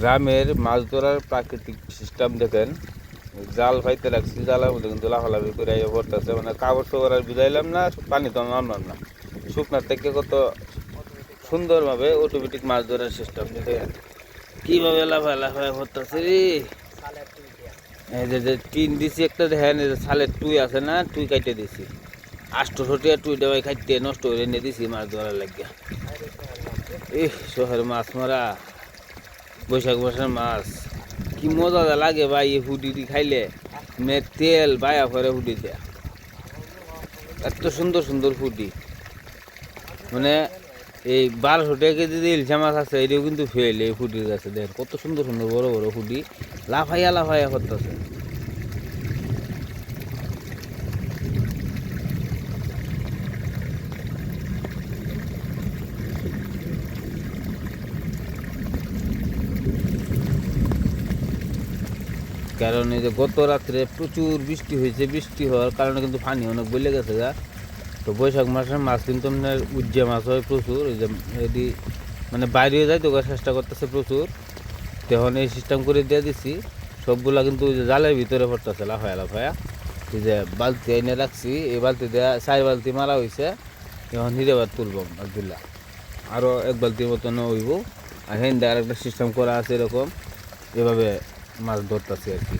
গ্রামের মাছ ধরার প্রাকৃতিক সিস্টেম দেখেন, জাল ফাইতে রাখছি, জালের মধ্যে কিন্তু লাফালাফি করে পড়তেছে, মানে কাপড় চোপড় আর বুঝাইলাম না, পানি তো নামলাম না, শুকনার থেকে কত সুন্দরভাবে অটোমেটিক মাছ ধরার সিস্টেম দেখেন কিভাবে লাফায় পড়তেছে রে। এই যে টিন দিছি একটা, দেখেন এই যে ছালের টুই আছে না, টুই কাটে দিছি, 800 টুই দেওয়াই খাইতে নষ্ট করে নিয়ে দিছি মাছ ধরার লাগিয়া। শহরের মাছ মারা, বৈশাখ মাসের মাছ কি মজা লাগে ভাই, এই হুডি খাইলে তেল বায়া করে হুডি দেয়া, এত সুন্দর সুন্দর হুডি, মানে এই 1200 টাকা কেজি যে ইলশা মাছ আছে এটাও কিন্তু ফেল এই হুডির কাছে। দেখেন কত সুন্দর সুন্দর বড় বড় হুডি লাফাইয়া করতেছে। কারণ এই যে গত রাত্রে প্রচুর বৃষ্টি হয়েছে, বৃষ্টি হওয়ার কারণে কিন্তু পানি অনেক বলে গেছে গা। তো বৈশাখ মাসের মাছ কিন্তু আপনার উজ্জা মাছ হয় প্রচুর, এই যে এটি মানে বাইরে যায় তো চেষ্টা করতেছে প্রচুর, তখন এই সিস্টেম করে দিয়ে দিছি সবগুলা কিন্তু ওই যে জালের ভিতরে পড়তেছে লাফায়া। এই যে বালতি এনে রাখছি, এই বালতি দেওয়া 4 বালতি মারা হয়েছে, এখন হিরেবার তুলব আলদুল্লাহ, আরও 1 বালতির মতন হইব। আর হেন আর একটা সিস্টেম করা আছে এরকম, এভাবে মাছ ধরতেছি আর কি।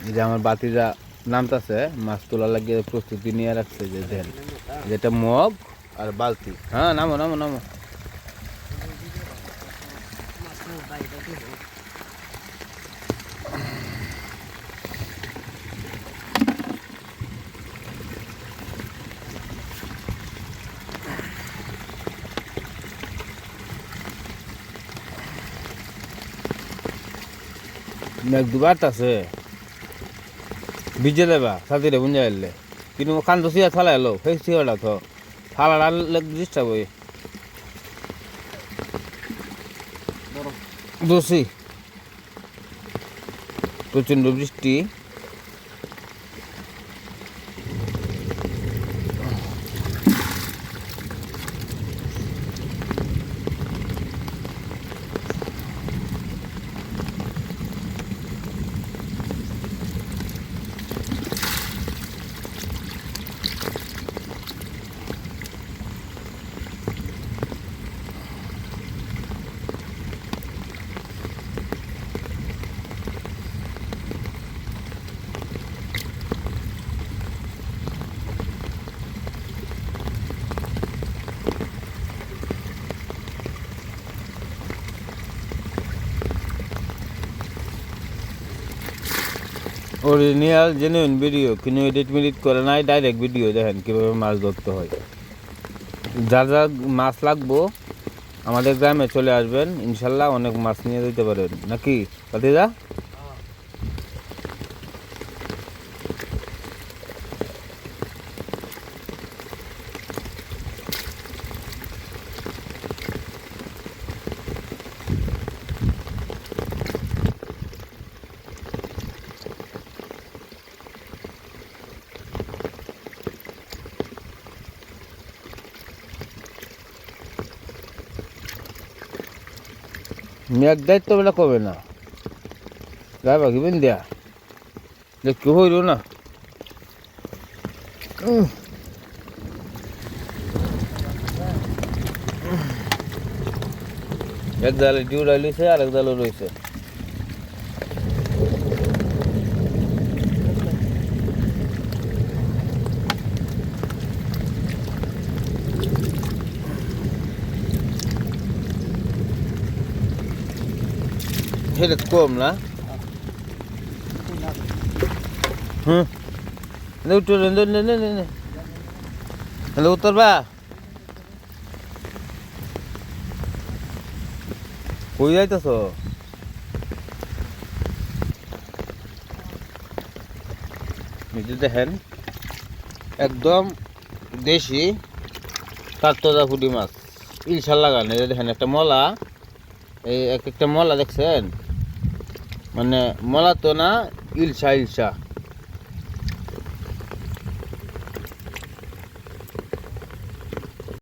এই যে আমার বাতিজা নামতেছে মাছ তোলার লাগিয়ে প্রস্তুতি নিয়ে রাখছে, যে দেন যেটা মগ আর বালতি। হ্যাঁ নামো নামো নামো। মেঘ দুবার আছে ভিজে দেবা সাথে বুঝা এলে, কিন্তু কান্ত সিয়া থালা এলো সেই সিয়াটা তো থালা ডিস্টার্ব হয়ে দোষী। প্রচণ্ড বৃষ্টি, অরিজিনাল জেনুইন ভিডিও, কিন্তু এডিট করে নাই, ডাইরেক্ট ভিডিও দেখেন কীভাবে মাছ ধরতে হয়। যার যার মাছ লাগবো আমাদের গ্রামে চলে আসবেন, ইনশাল্লাহ অনেক মাছ নিয়ে যেতে পারেন, নাকি ভাতিজা? মেঘ দায়িত্ব বেলা কবে না গায়ে বাকিবেন দেয়া দেখতে হইল না। এক জালে ডিউড়াই লইছে আর এক জালও রয়েছে। সেটা কম না, উত্তরবা কই যাইতেছ? দেখেন একদম দেশি তাজা পুঁটি মাছ, ইলশা লাগানো। দেখেন একটা মলা, এই একটা মলা দেখছেন, মানে মলা তো না, ইলশা।